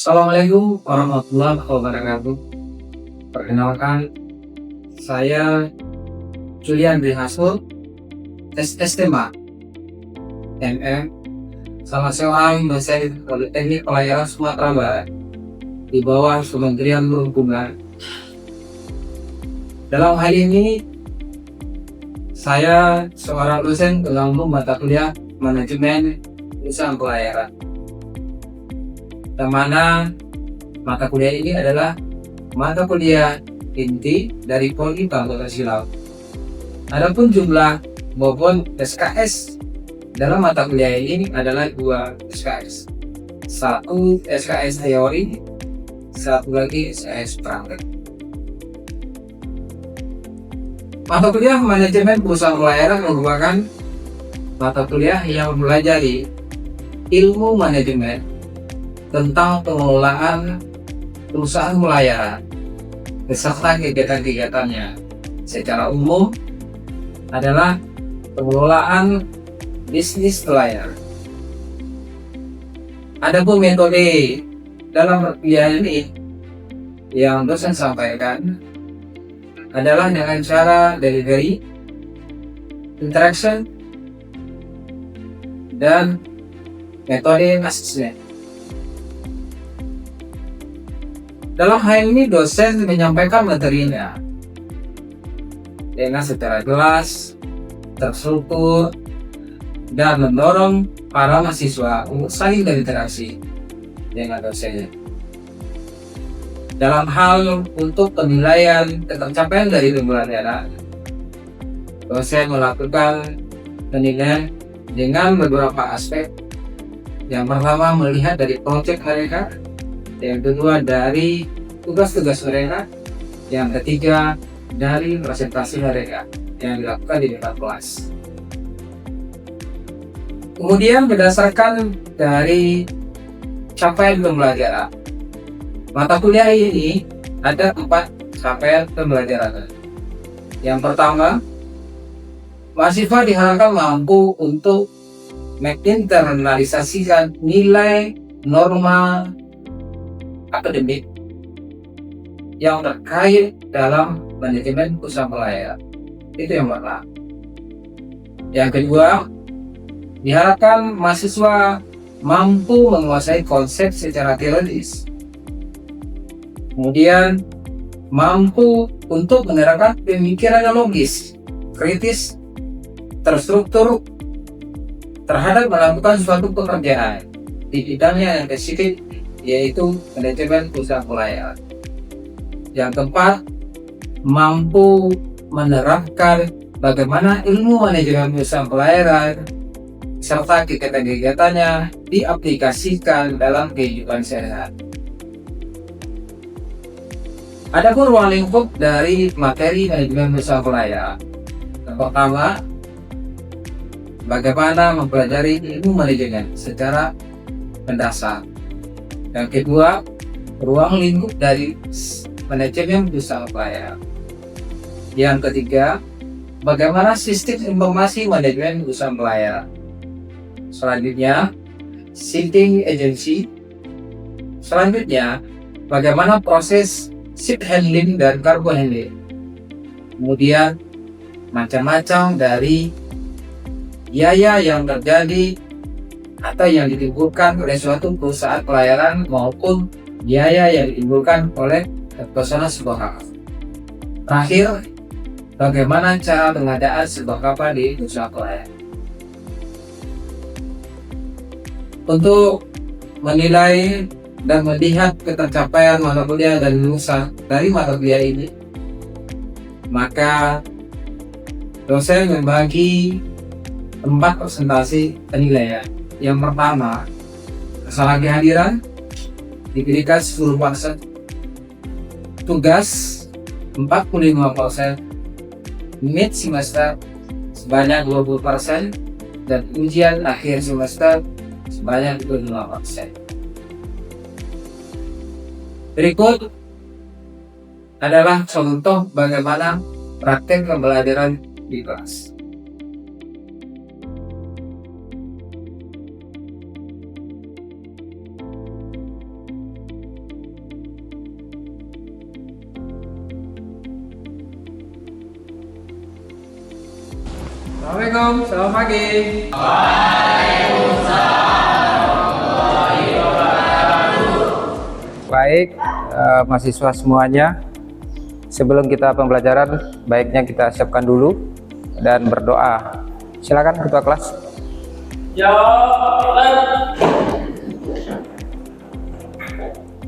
Assalamualaikum warahmatullahi wabarakatuh. Perkenalkan, saya Julian B. Hasmul, SSTMA, MM, salah seorang dosen Politeknik Pelayaran Sumatera Barat di bawah Kementerian Perhubungan. Dalam hal ini, saya seorang dosen dalam mata kuliah Manajemen Usaha Pelayaran, yang mana mata kuliah ini adalah mata kuliah inti dari Prodi Fakultas Silat. Adapun jumlah maupun SKS dalam mata kuliah ini adalah 2 SKS. Satu SKS teori, satu lagi SKS praktek. Mata kuliah Manajemen Usaha Pelayaran merupakan mata kuliah yang mempelajari ilmu manajemen tentang pengelolaan perusahaan pelayaran beserta kegiatan-kegiatannya. Secara umum adalah pengelolaan bisnis pelayaran. Adapun metode dalam kuliah ini yang dosen sampaikan adalah dengan cara delivery, interaction, dan metode asesmen. Dalam hal ini dosen menyampaikan materinya dengan secara jelas, terstruktur, dan mendorong para mahasiswa untuk saling berinteraksi dengan dosennya. Dalam hal untuk penilaian pencapaian dari pembelajaran, dosen melakukan penilaian dengan beberapa aspek. Yang pertama, melihat dari proyek mereka. Yang kedua, dari tugas-tugas mereka. Yang ketiga, dari presentasi mereka yang dilakukan di depan kelas. Kemudian berdasarkan dari capaian pembelajaran, mata kuliah ini ada 4 capaian pembelajaran. Yang pertama, mahasiswa diharapkan mampu untuk menginternalisasikan nilai norma akademik yang terkait dalam manajemen usaha pelayaran. Itu yang pertama. Yang kedua, diharapkan mahasiswa mampu menguasai konsep secara teoritis. Kemudian mampu untuk menerapkan pemikiran yang logis, kritis, terstruktur terhadap melakukan suatu pekerjaan di bidangnya yang spesifik, yaitu manajemen usaha pelayaran. Yang keempat, mampu menerapkan bagaimana ilmu manajemen usaha pelayaran serta kegiatan-kegiatannya diaplikasikan dalam kehidupan sehari-hari. Adapun ruang lingkup dari materi manajemen usaha pelayaran. Yang pertama, bagaimana mempelajari ilmu manajemen secara mendasar. Yang kedua, ruang lingkup dari manajemen usaha pelayaran. Yang ketiga, bagaimana sistem informasi manajemen usaha pelayaran. Selanjutnya, shipping agency. Selanjutnya, bagaimana proses ship handling dan cargo handling. Kemudian, macam-macam dari biaya yang terjadi atau yang ditimbulkan oleh suatu perusahaan pelayaran maupun biaya yang ditimbulkan oleh personal sebuah kapal. Terakhir, bagaimana cara pengadaan sebuah kapal di usaha pelayaran. Untuk menilai dan melihat pencapaian mata kuliah dan lulusan dari mata kuliah ini, maka dosen membagi 4 presentasi penilaian. Yang pertama, kesalahan kehadiran diberikan 10%, tugas 45%, mid semester sebanyak 20%, dan ujian akhir semester sebanyak 25%. Berikut adalah contoh bagaimana praktek pembelajaran di kelas. Assalamualaikum, selamat pagi. Baik, mahasiswa semuanya, sebelum kita pembelajaran, baiknya kita siapkan dulu dan berdoa. Silakan ketua kelas. Ya,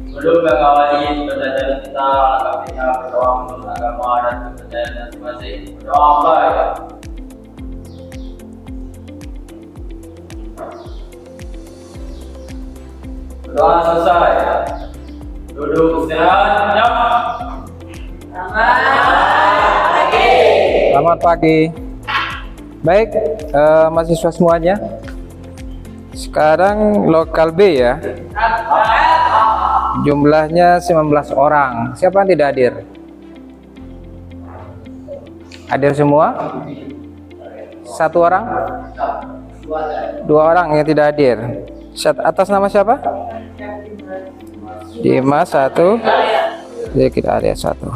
sebelum mengawali pembelajaran kita, kita berdoa menurut agama dan kepercayaan masing-masing. Berdoa baik. Berdoa selesai. Duduk istirahat. Selamat pagi. Baik, mahasiswa semuanya. Sekarang lokal B ya. Jumlahnya 19 orang. Siapa yang tidak hadir? Hadir semua? Satu orang? Dua orang yang tidak hadir. Atas nama siapa? Dimas satu. Jadi kita ada satu.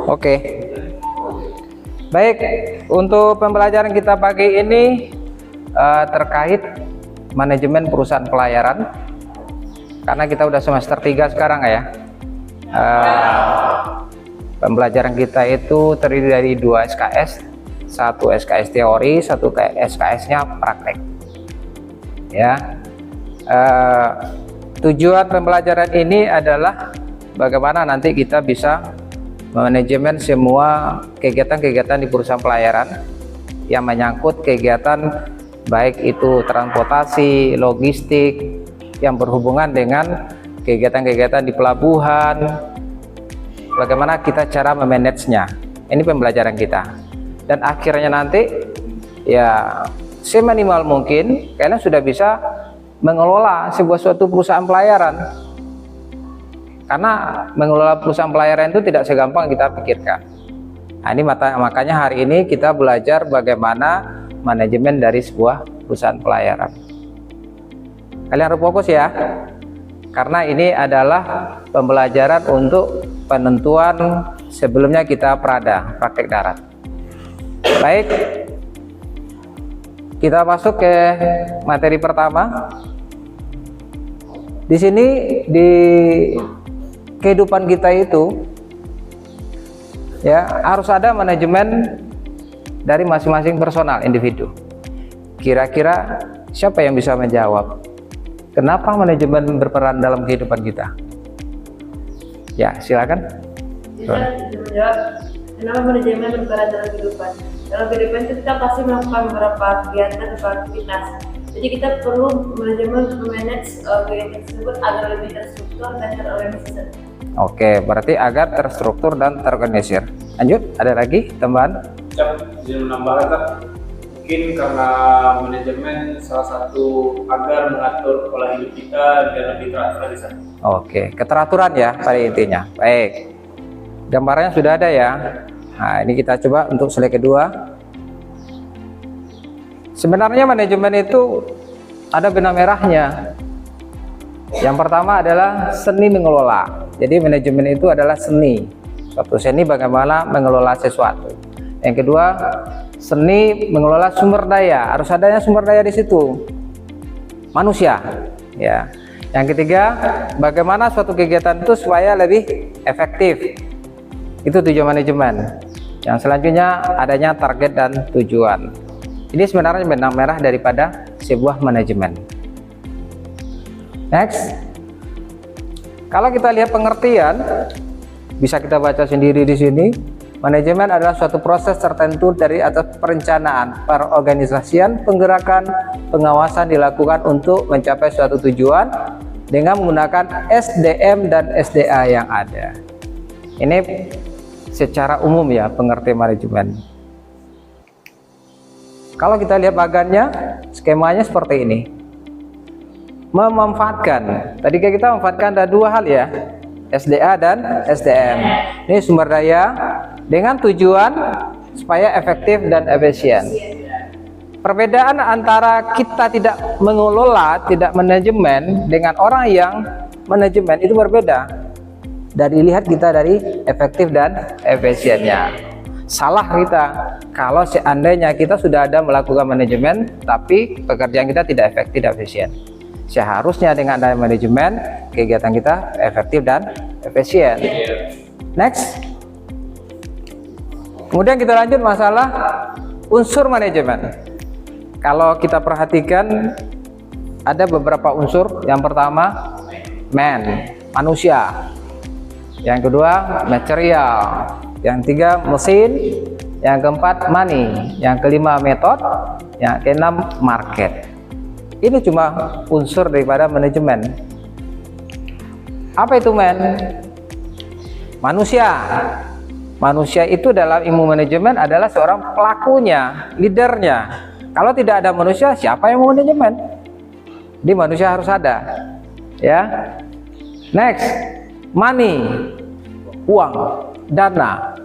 Oke. Baik, untuk pembelajaran kita pagi ini terkait manajemen perusahaan pelayaran. Karena kita udah semester 3 sekarang ya. Pembelajaran kita itu terdiri dari 2 SKS, 1 SKS teori, 1 SKS-nya praktek. Ya. Tujuan pembelajaran ini adalah bagaimana nanti kita bisa manajemen semua kegiatan-kegiatan di perusahaan pelayaran yang menyangkut kegiatan baik itu transportasi, logistik, yang berhubungan dengan kegiatan-kegiatan di pelabuhan, bagaimana kita cara memanagenya. Ini pembelajaran kita. Dan akhirnya nanti ya seminimal mungkin kalian sudah bisa mengelola sebuah suatu perusahaan pelayaran. Karena mengelola perusahaan pelayaran itu tidak segampang kita pikirkan. Nah, ini makanya hari ini kita belajar bagaimana manajemen dari sebuah perusahaan pelayaran. Kalian harus fokus ya, karena ini adalah pembelajaran untuk penentuan sebelumnya kita prada, praktek darat. Baik, kita masuk ke materi pertama. Di sini di kehidupan kita itu ya harus ada manajemen dari masing-masing personal individu. Kira-kira siapa yang bisa menjawab? Kenapa manajemen berperan dalam kehidupan kita? Ya, silakan. Bisa menjawab kenapa manajemen berperan dalam kehidupan. Dalam kehidupan itu kita pasti melakukan beberapa kegiatan atau aktivitas. Jadi kita perlu manajemen memanage kegiatan tersebut agar lebih terstruktur dan terorganisir. Oke, berarti agar terstruktur dan terorganisir. Lanjut, ada lagi tambahan? Izin menambahkan, Kak. Mungkin karena manajemen salah satu agar mengatur pola hidup kita biar lebih teratur di sana. Oke, keteraturan ya pada intinya. Baik, gambarnya sudah ada ya. Nah, ini kita coba untuk slide kedua. Sebenarnya manajemen itu ada benang merahnya. Yang pertama adalah seni mengelola. Jadi manajemen itu adalah seni. Suatu seni bagaimana mengelola sesuatu. Yang kedua, seni mengelola sumber daya. Harus adanya sumber daya di situ. Manusia, ya. Yang ketiga, bagaimana suatu kegiatan itu supaya lebih efektif. Itu tujuan manajemen. Yang selanjutnya adanya target dan tujuan. Ini sebenarnya benang merah daripada sebuah manajemen. Next, kalau kita lihat pengertian, bisa kita baca sendiri di sini. Manajemen adalah suatu proses tertentu dari atas perencanaan, perorganisasian, penggerakan, pengawasan dilakukan untuk mencapai suatu tujuan dengan menggunakan SDM dan SDA yang ada. Ini secara umum ya pengertian manajemen. Kalau kita lihat bagannya, skemanya seperti ini. Memanfaatkan. Tadi kita memanfaatkan ada dua hal ya, SDA dan SDM. Ini sumber daya dengan tujuan supaya efektif dan efisien. Perbedaan antara kita tidak mengelola, tidak manajemen dengan orang yang manajemen itu berbeda. Dari lihat kita dari efektif dan efisiennya. Salah kita kalau seandainya kita sudah ada melakukan manajemen tapi pekerjaan kita tidak efektif dan efisien. Seharusnya dengan adanya manajemen, kegiatan kita efektif dan efisien. Next. Kemudian kita lanjut masalah unsur manajemen. Kalau kita perhatikan ada beberapa unsur. Yang pertama man, manusia. Yang kedua material. Yang tiga mesin. Yang keempat money. Yang kelima method. Yang keenam market. Ini cuma unsur daripada manajemen. Apa itu man? Manusia. Manusia itu dalam ilmu manajemen adalah seorang pelakunya, leadernya. Kalau tidak ada manusia, siapa yang mau manajemen? Jadi manusia harus ada, ya. Next, money, uang, dana.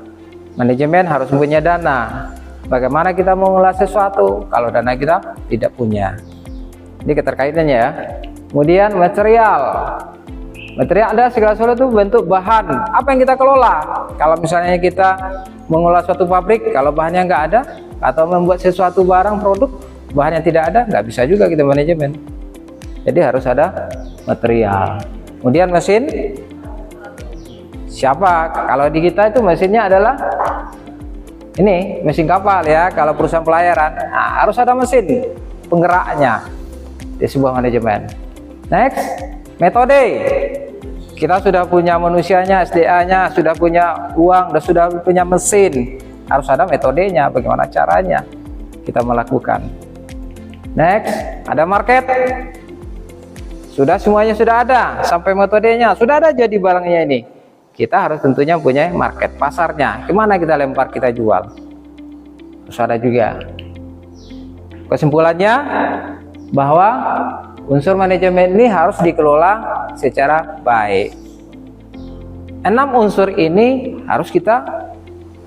Manajemen harus punya dana. Bagaimana kita mengelola sesuatu kalau dana kita tidak punya? Ini keterkaitannya ya. Kemudian material. Material adalah segala sesuatu bentuk bahan. Apa yang kita kelola? Kalau misalnya kita mengelola suatu pabrik, kalau bahannya nggak ada, atau membuat sesuatu barang produk, bahan yang tidak ada, nggak bisa juga kita manajemen. Jadi harus ada material. Kemudian mesin. Siapa? Kalau di kita itu mesinnya adalah ini mesin kapal ya. Kalau perusahaan pelayaran, nah, harus ada mesin penggeraknya di sebuah manajemen. Next, metode. Kita sudah punya manusianya, SDA-nya, sudah punya uang, dan sudah punya mesin. Harus ada metodenya, bagaimana caranya kita melakukan. Next, ada market. Sudah semuanya sudah ada, sampai metodenya sudah ada jadi barangnya ini. Kita harus tentunya punya market, pasarnya. Kemana kita lempar, kita jual. Harus ada juga. Kesimpulannya bahwa unsur manajemen ini harus dikelola secara baik. 6 unsur ini harus kita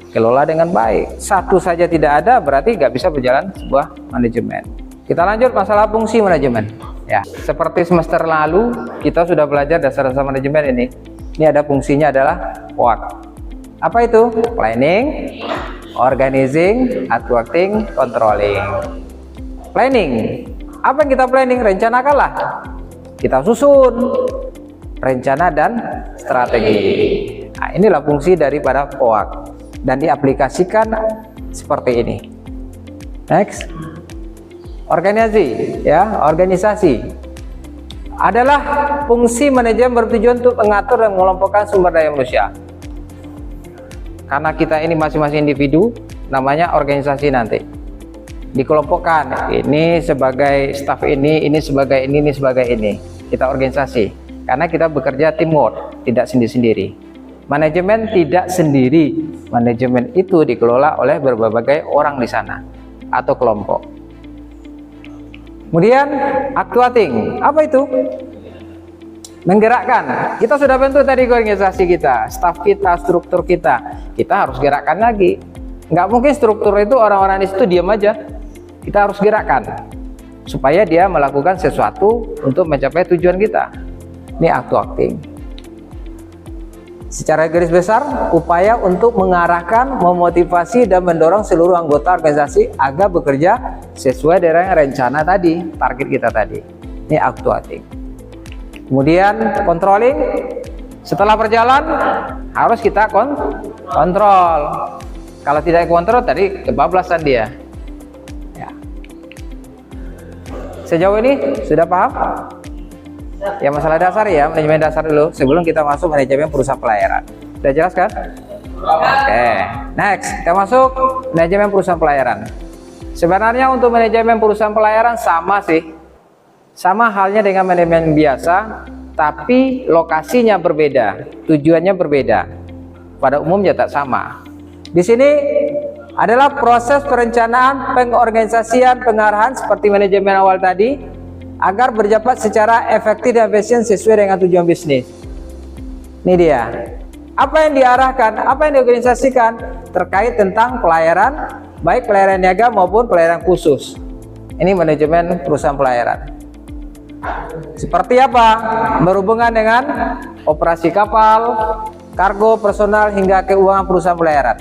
kelola dengan baik. Satu saja tidak ada berarti nggak bisa berjalan sebuah manajemen. Kita lanjut masalah fungsi manajemen. Ya, seperti semester lalu kita sudah belajar dasar-dasar manajemen ini. Ini ada fungsinya adalah POAK. Apa itu? Planning, organizing, adapting, controlling. Planning. Apa yang kita planning? Rencanakanlah. Kita susun rencana dan strategi. Nah, inilah fungsi daripada POAK dan diaplikasikan seperti ini. Next. Organisasi, ya, organisasi adalah fungsi manajemen bertujuan untuk mengatur dan mengelompokkan sumber daya manusia. Karena kita ini masing-masing individu, namanya organisasi nanti. Dikelompokkan, ini sebagai staf ini sebagai ini sebagai ini. Kita organisasi, karena kita bekerja teamwork, tidak sendiri-sendiri. Manajemen tidak sendiri, manajemen itu dikelola oleh berbagai orang di sana atau kelompok. Kemudian actuating, apa itu? Menggerakkan. Kita sudah bentuk tadi organisasi kita, staf kita, struktur kita. Kita harus gerakkan lagi. Nggak mungkin struktur itu orang-orang di situ diam aja. Kita harus gerakkan supaya dia melakukan sesuatu untuk mencapai tujuan kita. Ini actuating. Secara garis besar, upaya untuk mengarahkan, memotivasi, dan mendorong seluruh anggota organisasi agar bekerja sesuai dengan rencana tadi, target kita tadi. Ini actuating. Kemudian controlling. Setelah berjalan, harus kita kontrol. Kalau tidak kontrol, tadi kebablasan dia. Ya. Sejauh ini sudah paham? Ya, masalah dasar ya, manajemen dasar dulu sebelum kita masuk manajemen perusahaan pelayaran. Sudah jelas kan? Oke. Next, kita masuk manajemen perusahaan pelayaran. Sebenarnya untuk manajemen perusahaan pelayaran sama sih. Sama halnya dengan manajemen biasa, tapi lokasinya berbeda, tujuannya berbeda. Pada umumnya tak sama. Di sini adalah proses perencanaan, pengorganisasian, pengarahan seperti manajemen awal tadi, agar berjabat secara efektif dan efisien sesuai dengan tujuan bisnis. Ini dia. Apa yang diarahkan, apa yang diorganisasikan terkait tentang pelayaran, baik pelayaran niaga maupun pelayaran khusus. Ini manajemen perusahaan pelayaran. Seperti apa? Berhubungan dengan operasi kapal, kargo, personal, hingga keuangan perusahaan pelayaran.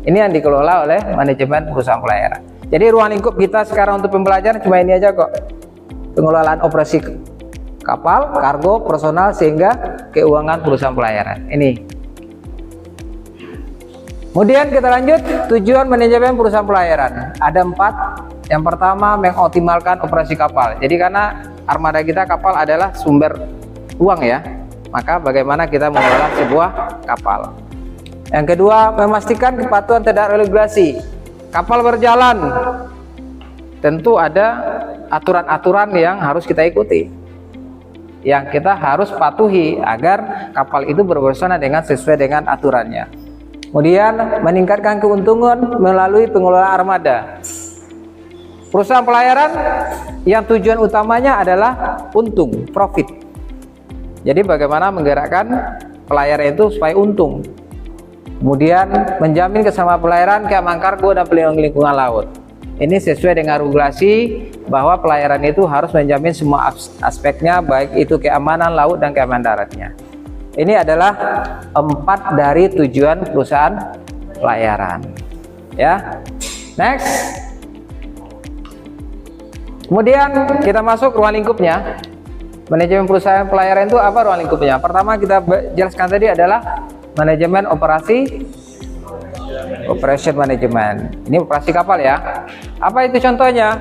Ini yang dikelola oleh manajemen perusahaan pelayaran. Jadi ruang lingkup kita sekarang untuk pembelajaran cuma ini aja kok. Pengelolaan operasi kapal, kargo, personal, sehingga keuangan perusahaan pelayaran. Ini. Kemudian kita lanjut, tujuan manajemen perusahaan pelayaran. Ada 4. Yang pertama, mengoptimalkan operasi kapal. Jadi karena armada kita kapal adalah sumber uang ya, maka bagaimana kita mengelola sebuah kapal. Yang kedua, memastikan kepatuhan terhadap regulasi. Kapal berjalan, tentu ada aturan-aturan yang harus kita ikuti, yang kita harus patuhi agar kapal itu berbusana dengan sesuai dengan aturannya. Kemudian meningkatkan keuntungan melalui pengelolaan armada. Perusahaan pelayaran yang tujuan utamanya adalah untung, profit. Jadi bagaimana menggerakkan pelayaran itu supaya untung. Kemudian menjamin keselamatan pelayaran, keamanan kargo, dan pelindungan lingkungan laut. Ini sesuai dengan regulasi bahwa pelayaran itu harus menjamin semua aspeknya, baik itu keamanan laut dan keamanan daratnya. Ini adalah 4 dari tujuan perusahaan pelayaran. Ya, next. Kemudian kita masuk ruang lingkupnya. Manajemen perusahaan pelayaran itu apa ruang lingkupnya? Pertama kita jelaskan tadi adalah manajemen operation management. Ini operasi kapal ya. Apa itu contohnya?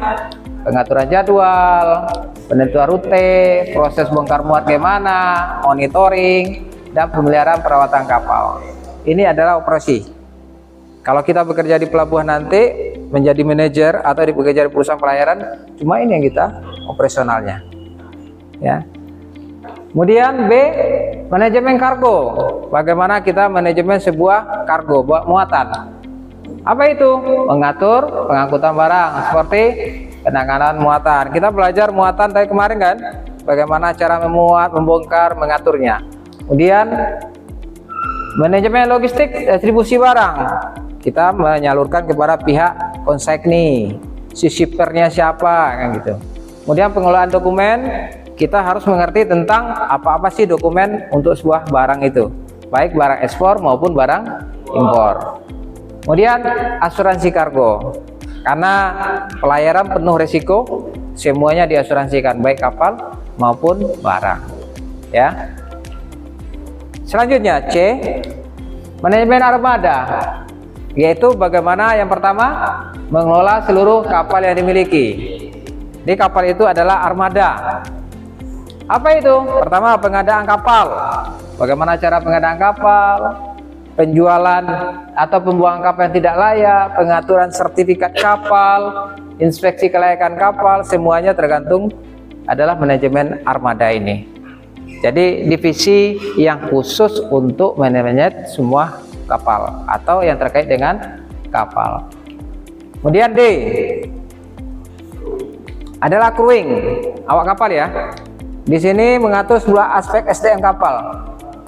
Pengaturan jadwal, penentuan rute, proses bongkar muat gimana, monitoring, dan pemeliharaan perawatan kapal. Ini adalah operasi. Kalau kita bekerja di pelabuhan nanti menjadi manajer atau bekerja di perusahaan pelayaran, cuma ini yang kita operasionalnya. Ya. Kemudian B, manajemen kargo. Bagaimana kita manajemen sebuah kargo, muatan. Apa itu? Mengatur pengangkutan barang seperti penanganan muatan. Kita belajar muatan tadi kemarin kan? Bagaimana cara memuat, membongkar, mengaturnya. Kemudian manajemen logistik distribusi barang. Kita menyalurkan kepada pihak konsigni, si shippernya siapa kan gitu. Kemudian pengelolaan dokumen, kita harus mengerti tentang apa-apa sih dokumen untuk sebuah barang itu, baik barang ekspor maupun barang impor. Kemudian asuransi kargo, karena pelayaran penuh risiko, semuanya diasuransikan baik kapal maupun barang. Ya. Selanjutnya C, manajemen armada, yaitu bagaimana yang pertama mengelola seluruh kapal yang dimiliki. Di kapal itu adalah armada. Apa itu? Pertama, pengadaan kapal. Bagaimana cara pengadaan kapal, penjualan atau pembuangan kapal yang tidak layak, pengaturan sertifikat kapal, inspeksi kelayakan kapal, semuanya tergantung adalah manajemen armada ini. Jadi divisi yang khusus untuk manajemen semua kapal atau yang terkait dengan kapal. Kemudian D adalah crewing, awak kapal ya. Di sini mengatur sebuah aspek SDM kapal.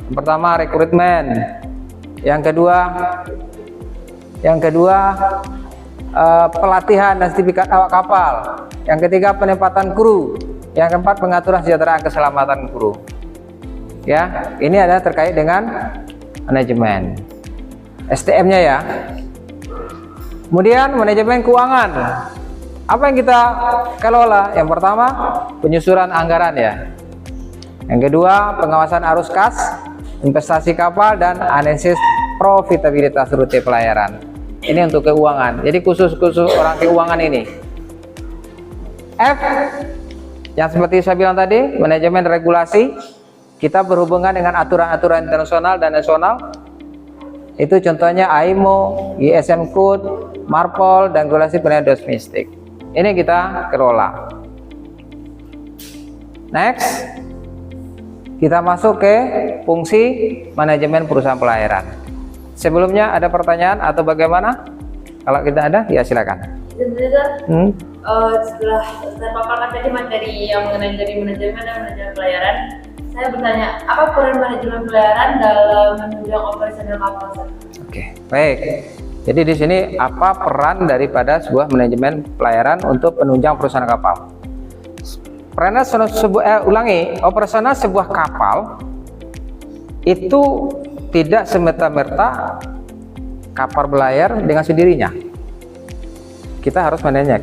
Yang pertama rekrutmen, yang kedua pelatihan dan sertifikat awak kapal, yang ketiga penempatan kru, yang keempat pengaturan kesejahteraan keselamatan kru. Ya, ini adalah terkait dengan manajemen SDM-nya ya. Kemudian manajemen keuangan. Apa yang kita kelola? Yang pertama, penyusuran anggaran ya. Yang kedua, pengawasan arus kas, investasi kapal, dan analisis profitabilitas rute pelayaran. Ini untuk keuangan. Jadi khusus orang keuangan ini. F, yang seperti saya bilang tadi, manajemen regulasi. Kita berhubungan dengan aturan-aturan internasional dan nasional. Itu contohnya IMO, ISM Code, Marpol, dan regulasi penilaian domestik. Ini kita kelola. Next, kita masuk ke fungsi manajemen perusahaan pelayaran. Sebelumnya ada pertanyaan atau bagaimana? Kalau kita ada, ya silakan. Setelah saya paparkan tadi materi yang mengenai dari manajemen dan manajemen pelayaran, saya bertanya, apa peran manajemen pelayaran dalam menunjang operasional kapal? Oke, baik. Jadi di sini apa peran daripada sebuah manajemen pelayaran untuk penunjang perusahaan kapal? Perannya operasional sebuah kapal itu tidak semata-merta kapal berlayar dengan sendirinya. Kita harus manage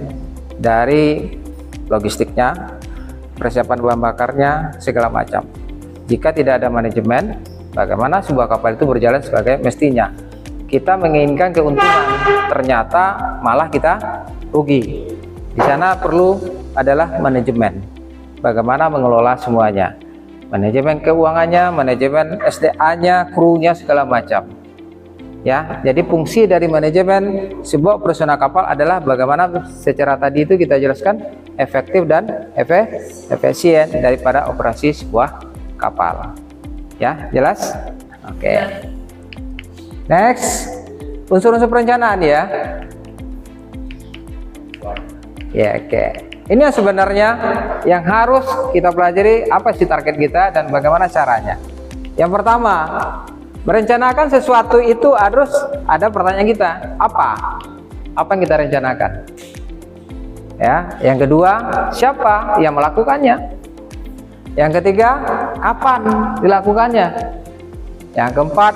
dari logistiknya, persiapan bahan bakarnya, segala macam. Jika tidak ada manajemen, bagaimana sebuah kapal itu berjalan sebagai mestinya? Kita menginginkan keuntungan, ternyata malah kita rugi. Di sana perlu adalah manajemen. Bagaimana mengelola semuanya? Manajemen keuangannya, manajemen SDA-nya, krunya, segala macam. Ya, jadi fungsi dari manajemen sebuah operasional kapal adalah bagaimana secara tadi itu kita jelaskan efektif dan efisien daripada operasi sebuah kapal. Ya, jelas? Oke. Next, unsur-unsur perencanaan ya. Ya, oke. Ini yang sebenarnya yang harus kita pelajari, apa sih target kita dan bagaimana caranya. Yang pertama, merencanakan sesuatu itu harus ada pertanyaan kita, apa yang kita rencanakan. Ya, yang kedua, siapa yang melakukannya. Yang ketiga, kapan dilakukannya. Yang keempat,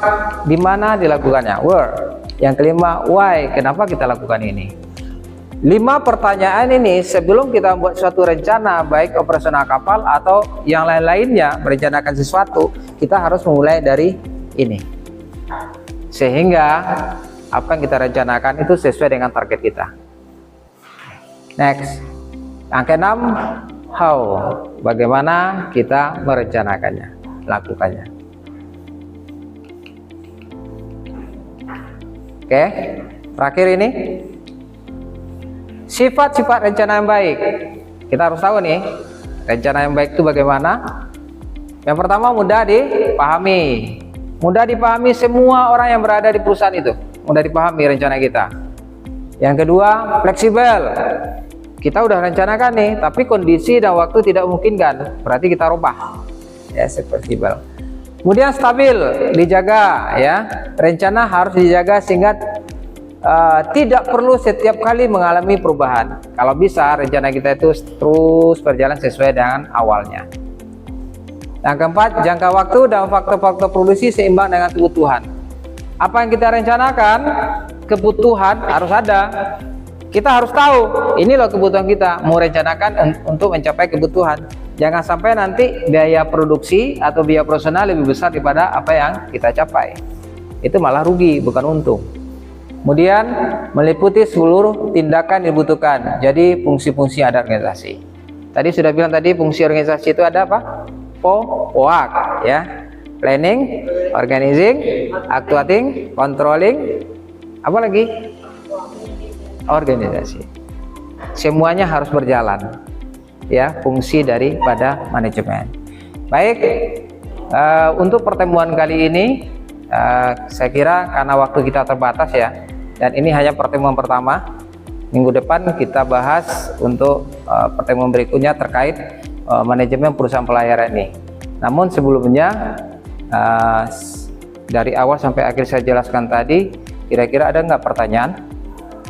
di mana dilakukannya, where. Yang kelima, why, kenapa kita lakukan ini. 5 pertanyaan ini sebelum kita membuat suatu rencana, baik operasional kapal atau yang lain-lainnya, merencanakan sesuatu, kita harus memulai dari ini. Sehingga apa yang kita rencanakan itu sesuai dengan target kita. Next, yang keenam, how, bagaimana kita merencanakannya, lakukannya. Oke, terakhir ini sifat-sifat rencana yang baik. Kita harus tahu nih, rencana yang baik itu bagaimana. Yang pertama, mudah dipahami. Mudah dipahami semua orang yang berada di perusahaan itu. Mudah dipahami rencana kita. Yang kedua, fleksibel. Kita udah rencanakan nih, tapi kondisi dan waktu tidak memungkinkan. Berarti kita rubah. Ya, fleksibel. Kemudian stabil, dijaga ya. Rencana harus dijaga sehingga tidak perlu setiap kali mengalami perubahan. Kalau bisa rencana kita itu terus berjalan sesuai dengan awalnya. Yang keempat, jangka waktu dan faktor-faktor produksi seimbang dengan kebutuhan. Apa yang kita rencanakan, kebutuhan harus ada. Kita harus tahu, ini loh kebutuhan kita, mau rencanakan untuk mencapai kebutuhan. Jangan sampai nanti biaya produksi atau biaya operasional lebih besar daripada apa yang kita capai. Itu malah rugi, bukan untung. Kemudian meliputi seluruh tindakan yang dibutuhkan. Jadi fungsi-fungsi ada organisasi. Tadi sudah bilang tadi fungsi organisasi itu ada apa? POAK ya. Planning, organizing, actuating, controlling, apa lagi? Organisasi. Semuanya harus berjalan. Ya, fungsi daripada manajemen. Baik, untuk pertemuan kali ini saya kira karena waktu kita terbatas ya. Dan ini hanya pertemuan pertama. Minggu depan kita bahas untuk pertemuan berikutnya terkait manajemen perusahaan pelayaran ini. Namun sebelumnya dari awal sampai akhir saya jelaskan tadi, kira-kira ada nggak pertanyaan?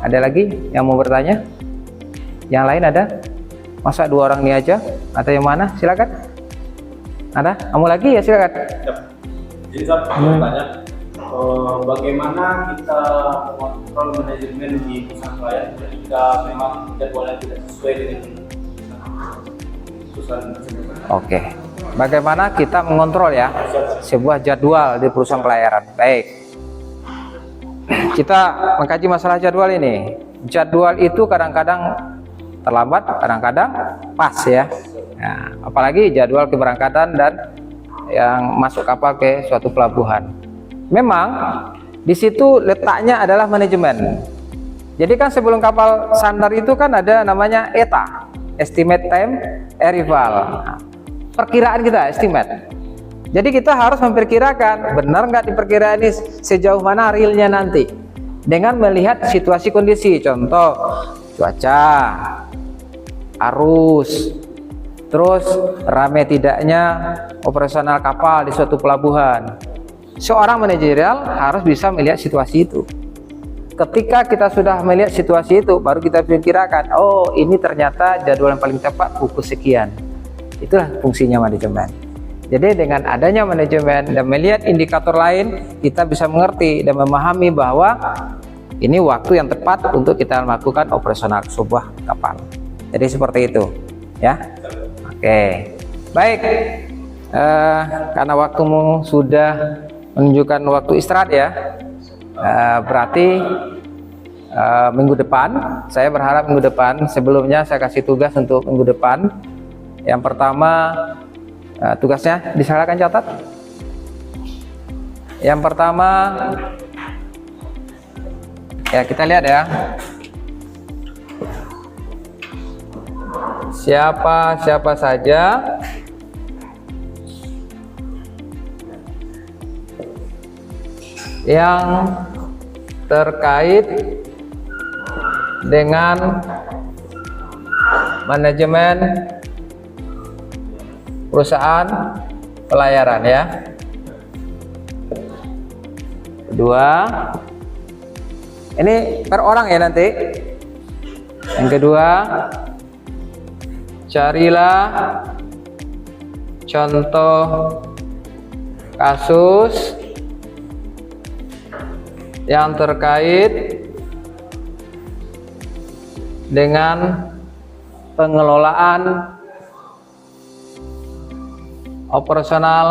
Ada lagi yang mau bertanya? Yang lain ada? Masa 2 orang ini aja? Atau yang mana? Silakan. Ada? Kamu lagi ya, silakan. Jadi saya mau tanya, bagaimana kita mengontrol manajemen di perusahaan pelayaran jika memang jadwalnya tidak sesuai dengan perusahaan tersebut? Oke, bagaimana kita mengontrol ya sebuah jadwal di perusahaan pelayaran? Baik, kita mengkaji masalah jadwal ini. Jadwal itu kadang-kadang terlambat, kadang-kadang pas ya. Nah, apalagi jadwal keberangkatan dan yang masuk kapal ke suatu pelabuhan. Memang di situ letaknya adalah manajemen. Jadi kan sebelum kapal sandar itu kan ada namanya ETA, estimate time arrival. Nah, perkiraan kita estimate. Jadi kita harus memperkirakan benar nggak diperkirakan ini sejauh mana realnya nanti dengan melihat situasi kondisi. Contoh cuaca, arus, terus rame tidaknya operasional kapal di suatu pelabuhan. Seorang manajerial harus bisa melihat situasi itu. Ketika kita sudah melihat situasi itu, baru kita perkirakan, oh ini ternyata jadwal yang paling tepat pukul sekian. Itulah fungsinya manajemen. Jadi dengan adanya manajemen dan melihat indikator lain, kita bisa mengerti dan memahami bahwa ini waktu yang tepat untuk kita melakukan operasional sebuah kapal. Jadi seperti itu, ya. Oke, baik. Karena waktumu sudah menunjukkan waktu istirahat ya, berarti minggu depan, saya berharap minggu depan, sebelumnya saya kasih tugas untuk minggu depan. Yang pertama, tugasnya disilakan catat. Yang pertama, ya kita lihat ya, siapa saja yang terkait dengan manajemen perusahaan pelayaran ya. Kedua, ini per orang ya nanti. Yang kedua, carilah contoh kasus yang terkait dengan pengelolaan operasional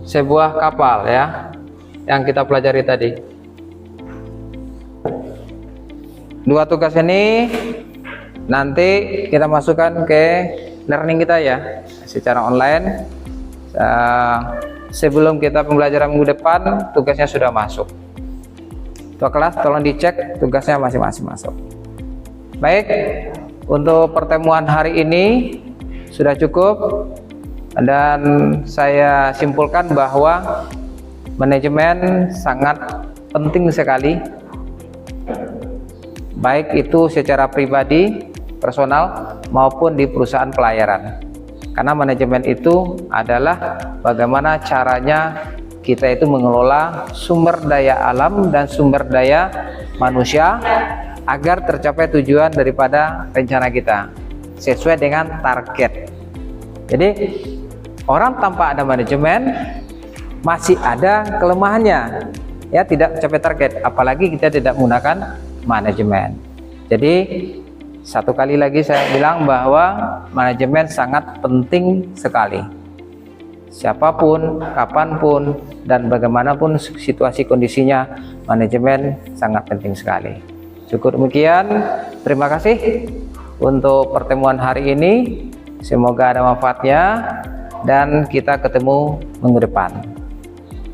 sebuah kapal ya, yang kita pelajari tadi. Dua tugas ini nanti kita masukkan ke learning kita ya, secara online. Sebelum kita pembelajaran minggu depan, tugasnya sudah masuk. Tua kelas tolong dicek tugasnya masih masuk. Baik, untuk pertemuan hari ini sudah cukup, dan saya simpulkan bahwa manajemen sangat penting sekali, baik itu secara pribadi, personal, maupun di perusahaan pelayaran. Karena manajemen itu adalah bagaimana caranya kita itu mengelola sumber daya alam dan sumber daya manusia agar tercapai tujuan daripada rencana kita sesuai dengan target. Jadi orang tanpa ada manajemen masih ada kelemahannya ya, tidak mencapai target, apalagi kita tidak menggunakan manajemen. Jadi satu kali lagi saya bilang bahwa manajemen sangat penting sekali. Siapapun, kapanpun, dan bagaimanapun situasi kondisinya, manajemen sangat penting sekali. Cukup demikian, terima kasih untuk pertemuan hari ini. Semoga ada manfaatnya dan kita ketemu minggu depan.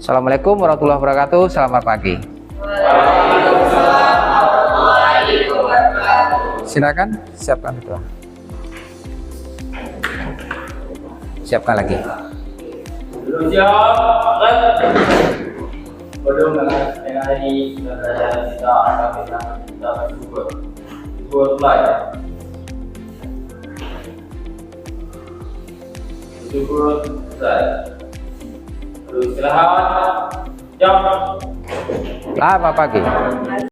Assalamualaikum warahmatullahi wabarakatuh. Selamat pagi. Silakan siapkan itu. Siapkan lagi. Selamat pagi.